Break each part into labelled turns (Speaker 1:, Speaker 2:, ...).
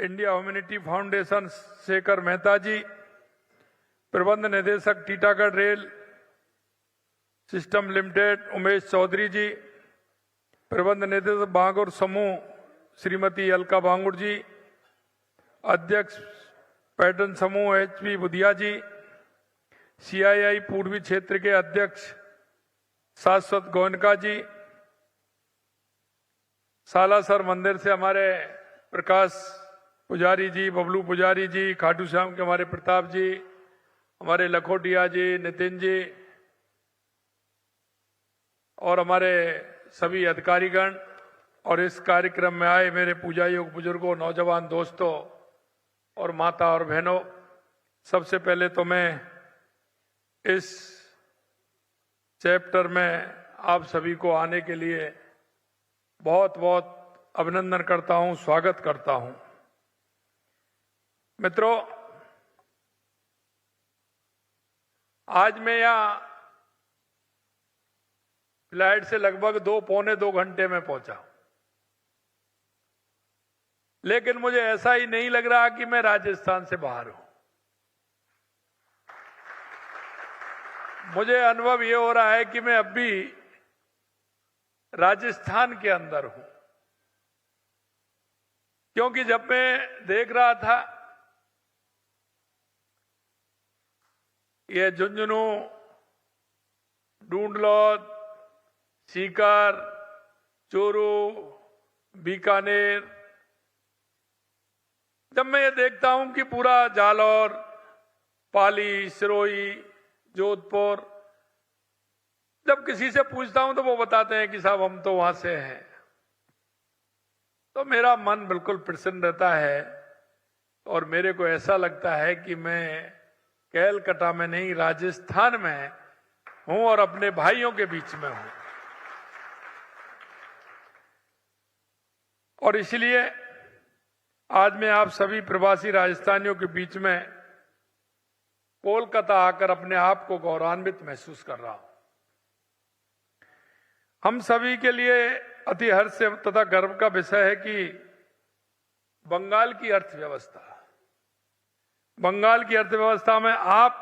Speaker 1: India Humanity Foundation Shekhar Mehta ji, प्रबंध निदेशक Titagarh Rail System Limited Umesh Chaudhary ji, प्रबंध निदेशक बांगुर समूह श्रीमती अलका बांगुर जी, अध्यक्ष पैटर्न समूह HP बुधिया जी, CII पूर्वी क्षेत्र के अध्यक्ष शाश्वत गोयनका जी, सालासर मंदिर से हमारे प्रकाश पुजारी जी, बबलू पुजारी जी, खाटू श्याम के हमारे प्रताप जी, हमारे लखोटिया जी, नितिन जी और हमारे सभी अधिकारीगण और इस कार्यक्रम में आए मेरे पूजा योग बुजुर्गों, नौजवान दोस्तों और माता और बहनों, सबसे पहले तो मैं इस चैप्टर में आप सभी को आने के लिए बहुत बहुत अभिनंदन करता हूं, स्वागत करता हूं। मित्रों, आज मैं यहां फ्लाइट से लगभग 2-2.25 घंटे में पहुंचा, लेकिन मुझे ऐसा ही नहीं लग रहा कि मैं राजस्थान से बाहर हूं। मुझे अनुभव यह हो रहा है कि मैं अब भी राजस्थान के अंदर हूं, क्योंकि जब मैं देख रहा था ये झुंझुनू, ढूंढलौद, सीकर, चूरू, बीकानेर, जब मैं ये देखता हूं कि पूरा जालौर, पाली, सिरोही, जोधपुर, जब किसी से पूछता हूं तो वो बताते हैं कि साहब हम तो वहां से हैं, तो मेरा मन बिल्कुल प्रसन्न रहता है और मेरे को ऐसा लगता है कि मैं कैलकाटा में नहीं, राजस्थान में हूं और अपने भाइयों के बीच में हूं। और इसलिए आज मैं आप सभी प्रवासी राजस्थानियों के बीच में कोलकाता आकर अपने आप को गौरवान्वित महसूस कर रहा हूं। हम सभी के लिए अति हर्ष तथा गर्व का विषय है कि बंगाल की अर्थव्यवस्था में आप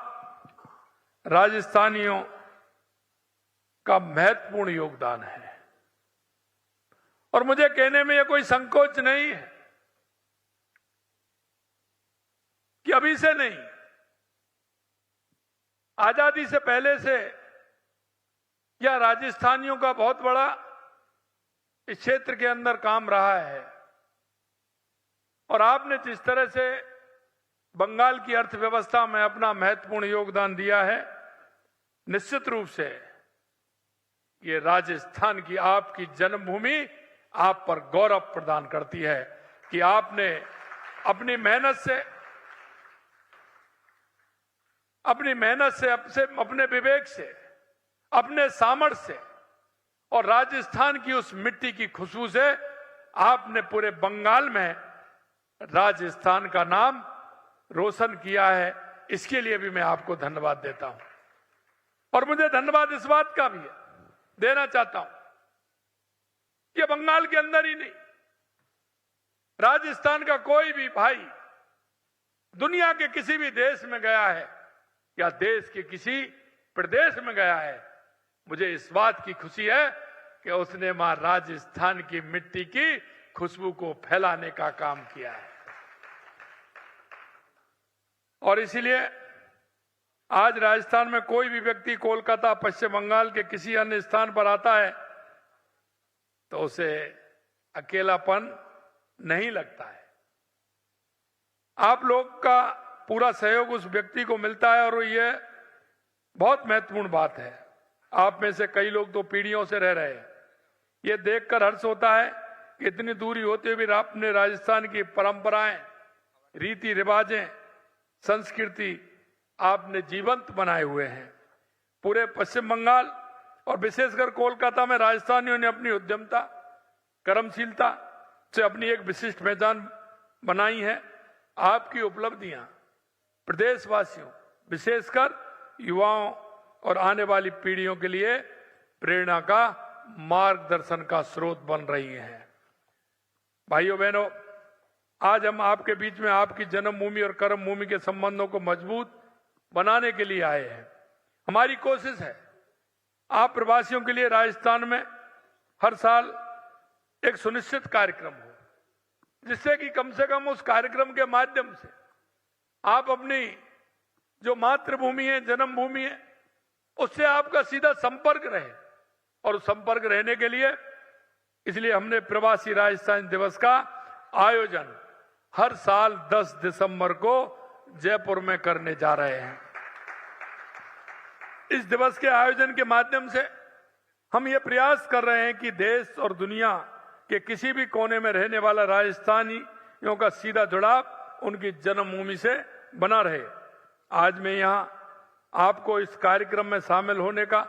Speaker 1: राजस्थानियों का महत्वपूर्ण योगदान है। और मुझे कहने में यह कोई संकोच नहीं है कि अभी से नहीं, आजादी से पहले से यह राजस्थानियों का बहुत बड़ा इस क्षेत्र के अंदर काम रहा है। और आपने जिस तरह से बंगाल की अर्थव्यवस्था में अपना महत्वपूर्ण योगदान दिया है, निश्चित रूप से ये राजस्थान की आपकी जन्मभूमि आप पर गौरव प्रदान करती है कि आपने अपनी मेहनत से, अपने विवेक से, अपने सामर्थ्य से और राजस्थान की उस मिट्टी की खुशबू से आपने पूरे बंगाल में राजस्थान का नाम रोशन किया है। इसके लिए भी मैं आपको धन्यवाद देता हूं। और मुझे धन्यवाद इस बात का भी देना चाहता हूं कि बंगाल के अंदर ही नहीं, राजस्थान का कोई भी भाई दुनिया के किसी भी देश में गया है या देश के किसी प्रदेश में गया है, मुझे इस बात की खुशी है कि उसने मां राजस्थान की मिट्टी की खुशबू को फैलाने का काम किया है। और इसीलिए आज राजस्थान में कोई भी व्यक्ति कोलकाता, पश्चिम बंगाल के किसी अन्य स्थान पर आता है तो उसे अकेलापन नहीं लगता है। आप लोग का पूरा सहयोग उस व्यक्ति को मिलता है और ये बहुत महत्वपूर्ण बात है। आप में से कई लोग तो पीढ़ियों से रह रहे हैं। ये देखकर हर्ष होता है कि इतनी दूरी होते हुए भी आपने राजस्थान की परंपराएं, रीति रिवाजें, संस्कृति आपने जीवंत बनाए हुए हैं। पूरे पश्चिम बंगाल और विशेषकर कोलकाता में राजस्थानियों ने अपनी उद्यमता, कर्मशीलता से अपनी एक विशिष्ट पहचान बनाई है। आपकी उपलब्धियां प्रदेशवासियों, विशेषकर युवाओं और आने वाली पीढ़ियों के लिए प्रेरणा का, मार्गदर्शन का स्रोत बन रही हैं। भाइयों बहनों, आज हम आपके बीच में आपकी जन्मभूमि और कर्मभूमि के संबंधों को मजबूत बनाने के लिए आए हैं। हमारी कोशिश है आप प्रवासियों के लिए राजस्थान में हर साल एक सुनिश्चित कार्यक्रम हो, जिससे कि कम से कम उस कार्यक्रम के माध्यम से आप अपनी जो मातृभूमि है, जन्मभूमि है, उससे आपका सीधा संपर्क रहे। और उस संपर्क रहने के लिए इसलिए हमने प्रवासी राजस्थान दिवस का आयोजन हर साल 10 दिसंबर को जयपुर में करने जा रहे हैं। इस दिवस के आयोजन के माध्यम से हम ये प्रयास कर रहे हैं कि देश और दुनिया के किसी भी कोने में रहने वाला राजस्थानियों का सीधा जुड़ाव उनकी जन्मभूमि से बना रहे। आज मैं यहां आपको इस कार्यक्रम में शामिल होने का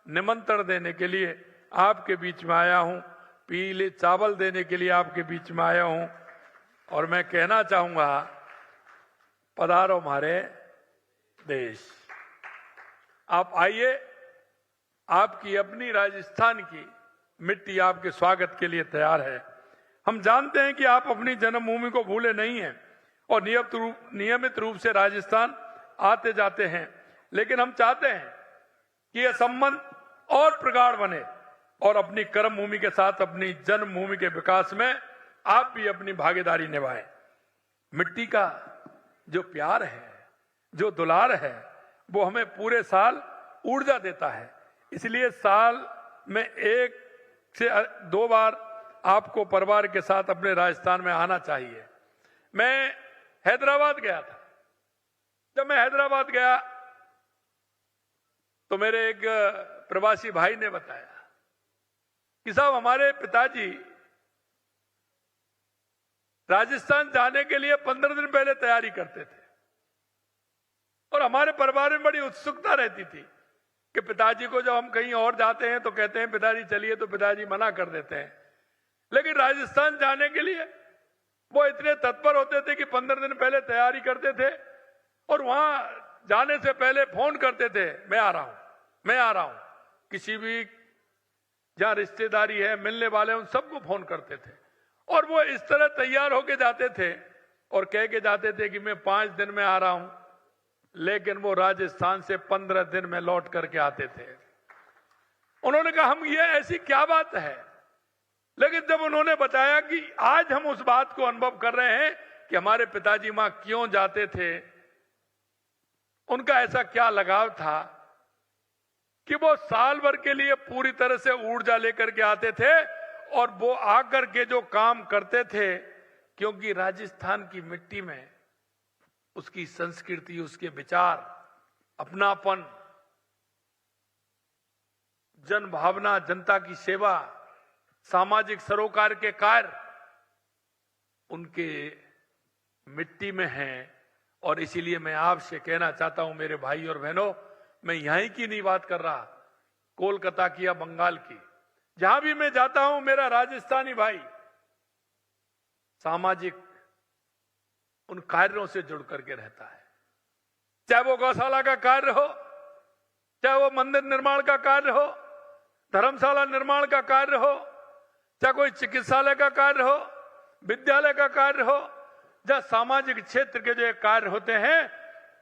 Speaker 1: निमंत्रण देने के लिए आपके बीच में आया हूं, पीले चावल देने के लिए आपके बीच में आया हूं। और मैं कहना चाहूंगा, पधारो हमारे देश। आप आइए, आपकी अपनी राजस्थान की मिट्टी आपके स्वागत के लिए तैयार है। हम जानते हैं कि आप अपनी जन्मभूमि को भूले नहीं हैं और नियमित रूप से राजस्थान आते जाते हैं, लेकिन हम चाहते हैं कि यह संबंध और प्रगाढ़ बने और अपनी कर्मभूमि के साथ अपनी जन्मभूमि के विकास में आप भी अपनी भागीदारी निभाएं। मिट्टी का जो प्यार है, जो दुलार है, वो हमें पूरे साल ऊर्जा देता है। इसलिए साल में 1 से 2 बार आपको परिवार के साथ अपने राजस्थान में आना चाहिए। मैं हैदराबाद गया था। जब मैं हैदराबाद गया तो मेरे एक प्रवासी भाई ने बताया कि साहब, हमारे पिताजी राजस्थान जाने के लिए 15 दिन पहले तैयारी करते थे और हमारे परिवार में बड़ी उत्सुकता रहती थी कि पिताजी को जब हम कहीं और जाते हैं तो कहते हैं पिताजी चलिए, तो पिताजी मना कर देते हैं। लेकिन राजस्थान जाने के लिए वो इतने तत्पर होते थे कि 15 दिन पहले तैयारी करते थे और वहां जाने से पहले फोन करते थे, मैं आ रहा हूं, मैं आ रहा हूं। किसी भी जहां रिश्तेदारी है, मिलने वाले, उन सबको फोन करते थे और वो इस तरह तैयार होके जाते थे और कह के जाते थे कि मैं 5 दिन में आ रहा हूं, लेकिन वो राजस्थान से 15 दिन में लौट करके आते थे। उन्होंने कहा, हम ये ऐसी क्या बात है? लेकिन जब उन्होंने बताया कि आज हम उस बात को अनुभव कर रहे हैं कि हमारे पिताजी मां क्यों जाते थे, उनका ऐसा क्या लगाव था कि वो साल भर के लिए पूरी तरह से ऊर्जा लेकर के आते थे और वो आकर के जो काम करते थे, क्योंकि राजस्थान की मिट्टी में उसकी संस्कृति, उसके विचार, अपनापन, जन भावना, जनता की सेवा, सामाजिक सरोकार के कार्य उनके मिट्टी में हैं। और इसीलिए मैं आपसे कहना चाहता हूं मेरे भाई और बहनों, मैं यहीं की नहीं बात कर रहा, कोलकाता की या बंगाल की, जहां भी मैं जाता हूं मेरा राजस्थानी भाई सामाजिक उन कार्यों से जुड़ करके रहता है। चाहे वो गौशाला का कार्य हो, चाहे वो मंदिर निर्माण का कार्य हो, धर्मशाला निर्माण का कार्य हो, चाहे कोई चिकित्सालय का कार्य हो, विद्यालय का कार्य हो, जहां सामाजिक क्षेत्र के जो कार्य होते हैं,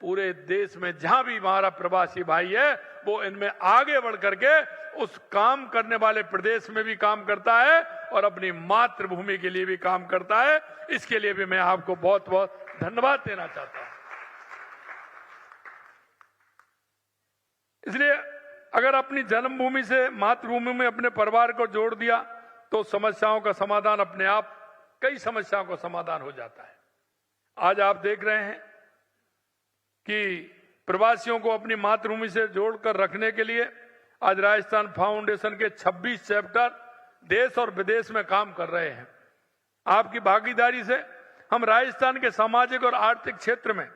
Speaker 1: पूरे देश में जहां भी हमारा प्रवासी भाई है वो इनमें आगे बढ़ करके उस काम करने वाले प्रदेश में भी काम करता है और अपनी मातृभूमि के लिए भी काम करता है। इसके लिए भी मैं आपको बहुत बहुत धन्यवाद देना चाहता हूं। इसलिए अगर अपनी जन्मभूमि से मातृभूमि में अपने परिवार को जोड़ दिया तो समस्याओं का समाधान अपने आप, कई समस्याओं का समाधान हो जाता है। आज आप देख रहे हैं कि प्रवासियों को अपनी मातृभूमि से जोड़कर रखने के लिए आज राजस्थान फाउंडेशन के 26 चैप्टर देश और विदेश में काम कर रहे हैं। आपकी भागीदारी से हम राजस्थान के सामाजिक और आर्थिक क्षेत्र में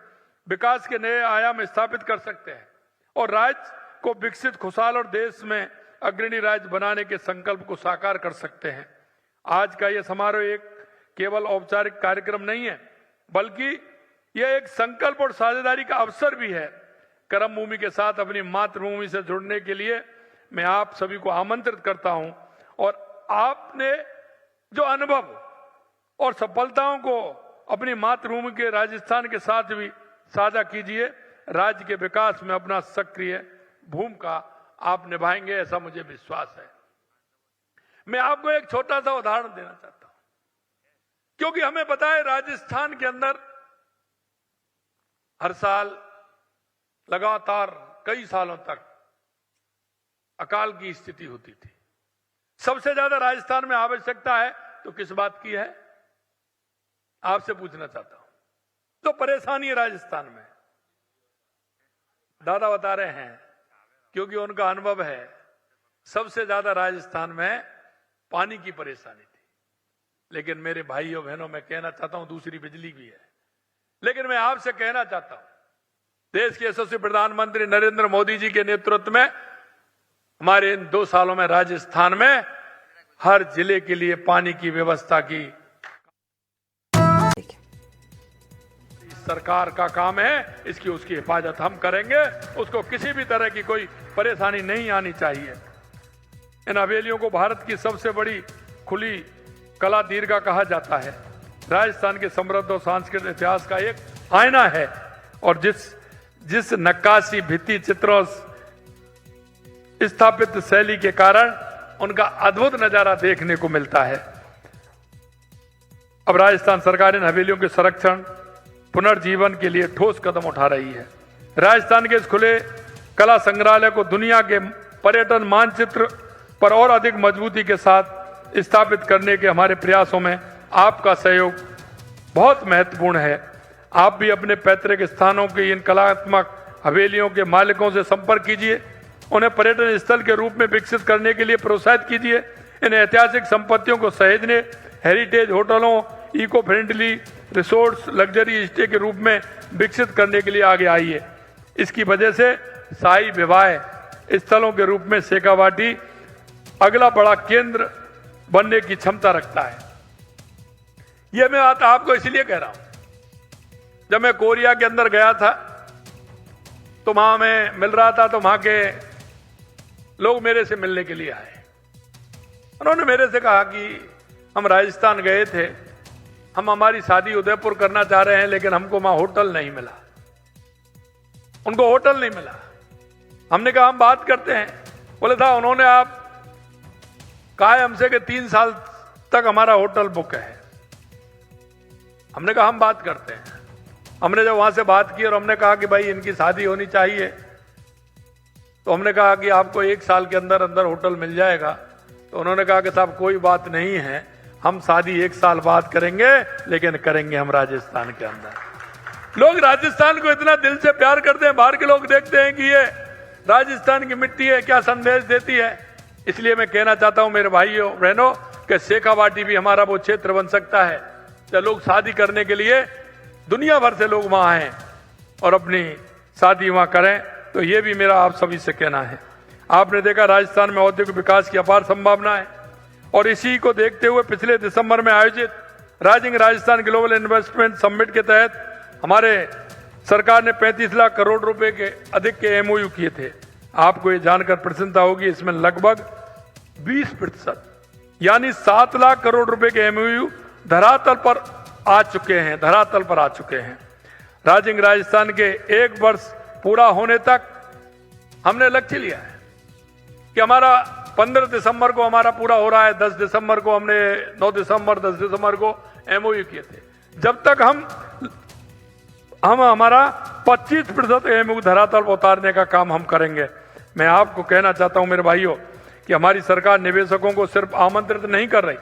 Speaker 1: विकास के नए आयाम स्थापित कर सकते हैं और राज्य को विकसित, खुशहाल और देश में अग्रणी राज्य बनाने के संकल्प को साकार कर सकते हैं। आज का यह समारोह एक केवल औपचारिक कार्यक्रम नहीं है, बल्कि यह एक संकल्प और साझेदारी का अवसर भी है। कर्मभूमि के साथ अपनी मातृभूमि से जुड़ने के लिए मैं आप सभी को आमंत्रित करता हूं और आपने जो अनुभव और सफलताओं को अपनी मातृभूमि के राजस्थान के साथ भी साझा कीजिए। राज्य के विकास में अपना सक्रिय भूमिका आप निभाएंगे, ऐसा मुझे विश्वास है। मैं आपको एक छोटा सा उदाहरण देना चाहता हूं, क्योंकि हमें पता है राजस्थान के अंदर हर साल लगातार कई सालों तक अकाल की स्थिति होती थी। सबसे ज्यादा राजस्थान में आवश्यकता है तो किस बात की है, आपसे पूछना चाहता हूं। तो परेशानी है राजस्थान में, दादा बता रहे हैं क्योंकि उनका अनुभव है। सबसे ज्यादा राजस्थान में पानी की परेशानी थी, लेकिन मेरे भाइयों बहनों मैं कहना चाहता हूं दूसरी बिजली भी है। लेकिन मैं आपसे कहना चाहता हूं, देश के यशस्वी प्रधानमंत्री नरेंद्र मोदी जी के नेतृत्व में हमारे इन 2 सालों में राजस्थान में हर जिले के लिए पानी की व्यवस्था की सरकार का काम है। इसकी उसकी हिफाजत हम करेंगे, उसको किसी भी तरह की कोई परेशानी नहीं आनी चाहिए। इन हवेलियों को भारत की सबसे बड़ी खुली कला दीर्घा कहा जाता है। राजस्थान के समृद्ध और सांस्कृतिक इतिहास का एक आईना है, और जिस नक्काशी, भित्ति चित्रों, स्थापित शैली के कारण उनका अद्भुत नजारा देखने को मिलता है। अब राजस्थान सरकार इन हवेलियों के संरक्षण, पुनर्जीवन के लिए ठोस कदम उठा रही है। राजस्थान के इस खुले कला संग्रहालय को दुनिया के पर्यटन मानचित्र पर और अधिक मजबूती के साथ स्थापित करने के हमारे प्रयासों में आपका सहयोग बहुत महत्वपूर्ण है। आप भी अपने पैतृक स्थानों की इन कलात्मक हवेलियों के मालिकों से संपर्क कीजिए, उन्हें पर्यटन स्थल के रूप में विकसित करने के लिए प्रोत्साहित कीजिए। इन ऐतिहासिक संपत्तियों को सहेजने, हेरिटेज होटलों, eco friendly resorts, luxury stay के रूप में विकसित करने के लिए आगे आइए। इसकी वजह से शाही विवाह स्थलों के रूप में शेखावाटी अगला बड़ा केंद्र बनने की क्षमता रखता है। यह मैं बात आपको इसलिए कह रहा हूं, जब मैं कोरिया के अंदर गया था तो वहां मैं मिल रहा था, तो वहां के लोग मेरे से मिलने के लिए आए। उन्होंने मेरे से कहा कि हम राजस्थान गए थे, हम हमारी शादी उदयपुर करना चाह रहे हैं, लेकिन हमको वहां होटल नहीं मिला। उनको होटल नहीं मिला। हमने कहा हम बात करते हैं। बोले था उन्होंने आप कहा है हमसे कि 3 साल तक हमारा होटल बुक है। हमने कहा हम बात करते हैं। हमने जब वहां से बात की और हमने कहा कि भाई इनकी शादी होनी चाहिए, तो हमने कहा कि आपको 1 साल के अंदर अंदर होटल मिल जाएगा। तो उन्होंने कहा कि साहब कोई बात नहीं है, हम शादी 1 साल बाद करेंगे, लेकिन करेंगे हम राजस्थान के अंदर। लोग राजस्थान को इतना दिल से प्यार करते हैं, बाहर के लोग देखते हैं कि ये राजस्थान की मिट्टी है, क्या संदेश देती है। इसलिए मैं कहना चाहता हूं मेरे भाइयों बहनों कि शेखावाटी भी हमारा वो क्षेत्र बन सकता है जब लोग शादी करने के लिए दुनिया भर से लोग वहां आए और अपनी शादी वहां करें। तो ये भी मेरा आप सभी से कहना है। आपने देखा राजस्थान में औद्योगिक विकास की अपार संभावना है, और इसी को देखते हुए पिछले दिसंबर में आयोजित rising Rajasthan global investment summit के तहत हमारे सरकार ने 35 लाख करोड़ रुपए के अधिक के एमओयू किए थे। आपको ये जानकर प्रसन्नता होगी, इसमें लगभग 20% यानी 7 लाख करोड़ रुपए के एमओयू धरातल पर आ चुके हैं। राइजिंग राजस्थान के 1 वर्ष पूरा होने तक हमने लक्ष्य लिया है कि हमारा 15 दिसंबर को हमारा पूरा हो रहा है। 10 दिसंबर को हमने 9 दिसंबर 10 दिसंबर को एमओयू किए थे। जब तक हम हमारा 25% एमओयू धरातल पर उतारने का काम हम करेंगे। मैं आपको कहना चाहता हूं मेरे भाइयों कि हमारी सरकार निवेशकों को सिर्फ आमंत्रित नहीं कर रही,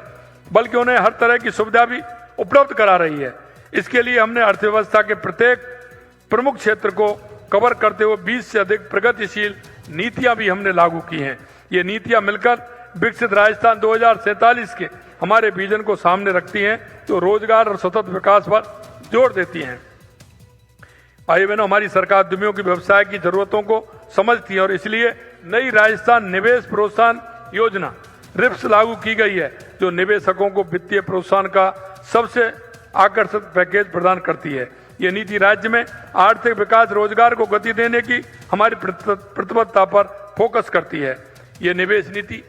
Speaker 1: बल्कि उन्हें हर तरह की सुविधा भी उपलब्ध करा रही है। इसके लिए हमने अर्थव्यवस्था के प्रत्येक प्रमुख क्षेत्र को कवर करते हुए 20 से अधिक प्रगतिशील नीतियां भी हमने लागू की हैं। ये नीतियां मिलकर विकसित राजस्थान 2047 के हमारे विजन को सामने रखती हैं, जो रोजगार और सतत विकास पर जोर देती हैं। भाई बहनों, हमारी सरकार उद्यमियों की व्यवसाय की जरूरतों को समझती है, और इसलिए नई राजस्थान निवेश प्रोत्साहन योजना रिप्स लागू की गई है, जो निवेशकों को वित्तीय प्रोत्साहन का सबसे आकर्षक पैकेज प्रदान करती है। ये नीति राज्य में आर्थिक विकास, रोजगार को गति देने की हमारी प्रतिबद्धता पर फोकस करती है। ये निवेश नीति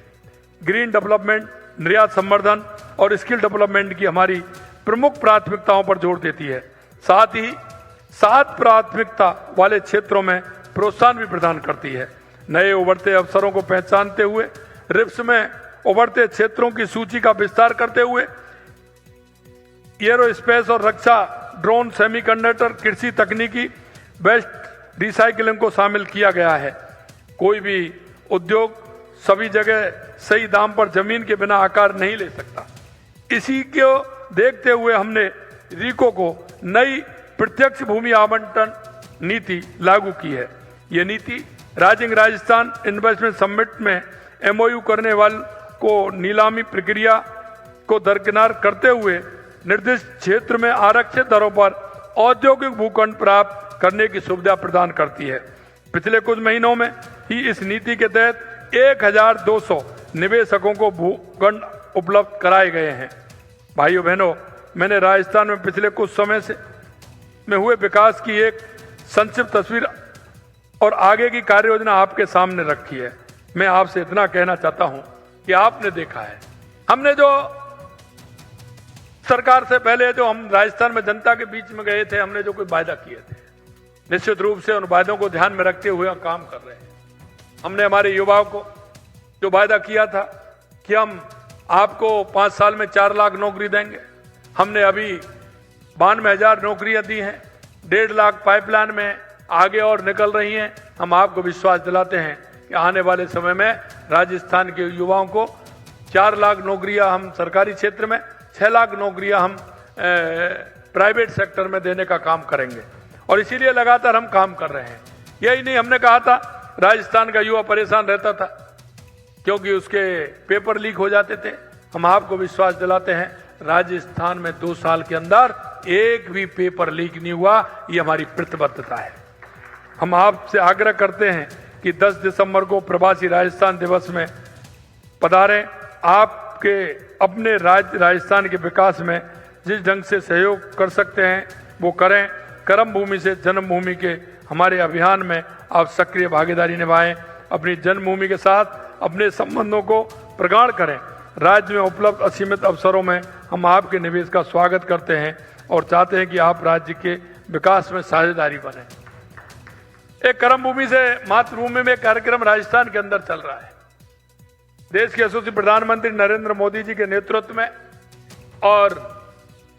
Speaker 1: ग्रीन डेवलपमेंट, निर्यात संवर्धन और स्किल डेवलपमेंट की हमारी प्रमुख प्राथमिकताओं पर जोर देती है। साथ ही 7 प्राथमिकता वाले क्षेत्रों में प्रोत्साहन भी प्रदान करती है। नए उभरते अवसरों को पहचानते हुए रिप्स में उभरते क्षेत्रों की सूची का विस्तार करते हुए एरोस्पेस और रक्षा, ड्रोन, सेमीकंडक्टर, कृषि तकनीकी, वेस्ट रिसाइकलिंग को शामिल किया गया है। कोई भी उद्योग सभी जगह सही दाम पर जमीन के बिना आकार नहीं ले सकता। इसी को देखते हुए हमने रीको को नई प्रत्यक्ष भूमि आवंटन नीति लागू की है। ये नीति राइजिंग राजस्थान इन्वेस्टमेंट समिट में एमओयू करने वाले को नीलामी प्रक्रिया को दरकिनार करते हुए निर्दिष्ट क्षेत्र में आरक्षित दरों पर औद्योगिक भूखंड प्राप्त करने की सुविधा प्रदान करती है। पिछले कुछ महीनों में ही इस नीति के तहत 1200 निवेशकों को भूखंड उपलब्ध कराए गए हैं। भाइयों बहनों, मैंने राजस्थान में पिछले कुछ समय से में हुए विकास की एक संक्षिप्त तस्वीर और आगे की कार्य योजना आपके सामने रखी है। मैं आपसे इतना कहना चाहता हूं कि आपने देखा है, हमने जो सरकार से पहले जो हम राजस्थान में जनता के बीच में गए थे, हमने जो कोई वायदा किए थे, निश्चित रूप से उन वायदों को ध्यान में रखते हुए हम काम कर रहे हैं। हमने हमारे युवाओं को जो वायदा किया था कि हम आपको 5 साल में 4 लाख नौकरी देंगे, हमने अभी 92,000 नौकरियां दी हैं। 1.5 लाख पाइपलाइन में आगे और निकल रही हैं। हम आपको विश्वास दिलाते हैं कि आने वाले समय में राजस्थान के युवाओं को 4 लाख नौकरियां हम सरकारी क्षेत्र में, 6 लाख नौकरियां हम प्राइवेट सेक्टर में देने का काम करेंगे और इसीलिए लगातार हम काम कर रहे हैं। यही नहीं, हमने कहा था राजस्थान का युवा परेशान रहता था क्योंकि उसके पेपर लीक हो जाते थे। हम आपको विश्वास दिलाते हैं राजस्थान में 2 साल के अंदर एक भी पेपर लीक नहीं हुआ। ये हमारी प्रतिबद्धता है। हम आपसे आग्रह करते हैं कि 10 दिसंबर को प्रवासी राजस्थान दिवस में पधारें। आपके अपने राज्य राजस्थान के विकास में जिस ढंग से सहयोग कर सकते हैं वो करें। कर्म भूमि से जन्मभूमि के हमारे अभियान में आप सक्रिय भागीदारी निभाएं। अपनी जन्मभूमि के साथ अपने संबंधों को प्रगाढ़ करें। राज्य में उपलब्ध असीमित अवसरों में हम आपके निवेश का स्वागत करते हैं और चाहते हैं कि आप राज्य के विकास में साझेदारी बने। एक कर्म भूमि से मातृभूमि में कार्यक्रम राजस्थान के अंदर चल रहा है। देश के यशस्वी प्रधानमंत्री नरेंद्र मोदी जी के नेतृत्व में और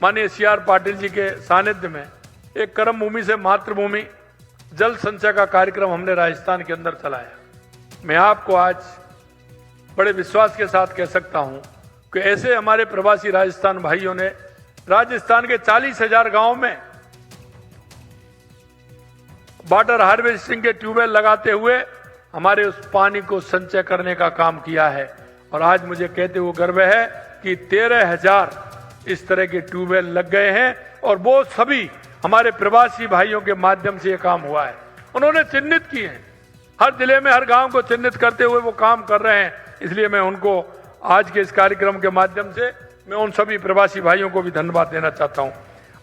Speaker 1: माननीय CR पाटिल जी के सानिध्य में एक कर्म भूमि से मातृभूमि जल संचय का कार्यक्रम हमने राजस्थान के अंदर चलाया। मैं आपको आज बड़े विश्वास के साथ कह सकता हूं कि ऐसे हमारे प्रवासी राजस्थान भाइयों ने राजस्थान के 40,000 गांव में वाटर हार्वेस्टिंग के ट्यूबवेल लगाते हुए हमारे उस पानी को संचय करने का काम किया है। और आज मुझे कहते हुए गर्व है कि 13,000 इस तरह के ट्यूबवेल लग गए हैं और वो सभी हमारे प्रवासी भाइयों के माध्यम से ये काम हुआ है। उन्होंने चिन्हित किए हैं, हर जिले में हर गांव को चिन्हित करते हुए वो काम कर रहे हैं। इसलिए मैं उनको आज के इस कार्यक्रम के माध्यम से मैं उन सभी प्रवासी भाइयों को भी धन्यवाद देना चाहता हूं।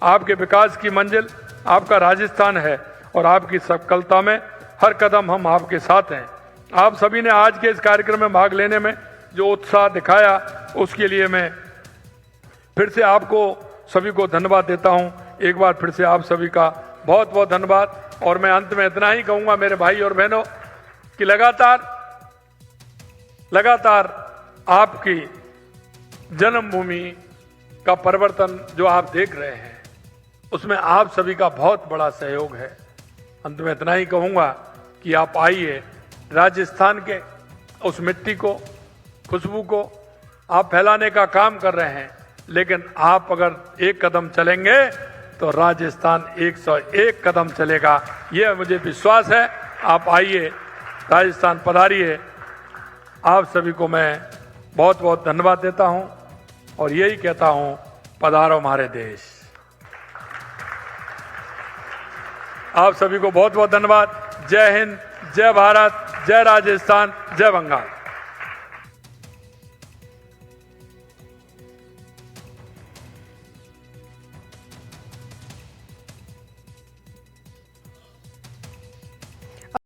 Speaker 1: आपके विकास की मंजिल आपका राजस्थान है और आपकी सफलता में हर कदम हम आपके साथ हैं। आप सभी ने आज के इस कार्यक्रम में भाग लेने में जो उत्साह दिखाया उसके लिए मैं फिर से आपको सभी को धन्यवाद देता हूं। एक बार फिर से आप सभी का बहुत बहुत धन्यवाद। और मैं अंत में इतना ही कहूंगा मेरे भाई और बहनों कि लगातार आपकी जन्मभूमि का परिवर्तन जो आप देख रहे हैं उसमें आप सभी का बहुत बड़ा सहयोग है। अंत में इतना ही कहूंगा कि आप आइए, राजस्थान के उस मिट्टी को, खुशबू को आप फैलाने का काम कर रहे हैं, लेकिन आप अगर एक कदम चलेंगे तो राजस्थान 101 कदम चलेगा। यह मुझे विश्वास है। आप आइए, राजस्थान पधारिए। आप सभी को मैं बहुत बहुत धन्यवाद देता हूं और यही कहता हूं, पधारो हमारे देश। आप सभी को बहुत बहुत धन्यवाद। जय हिंद, जय भारत, जय राजस्थान, जय बंगाल।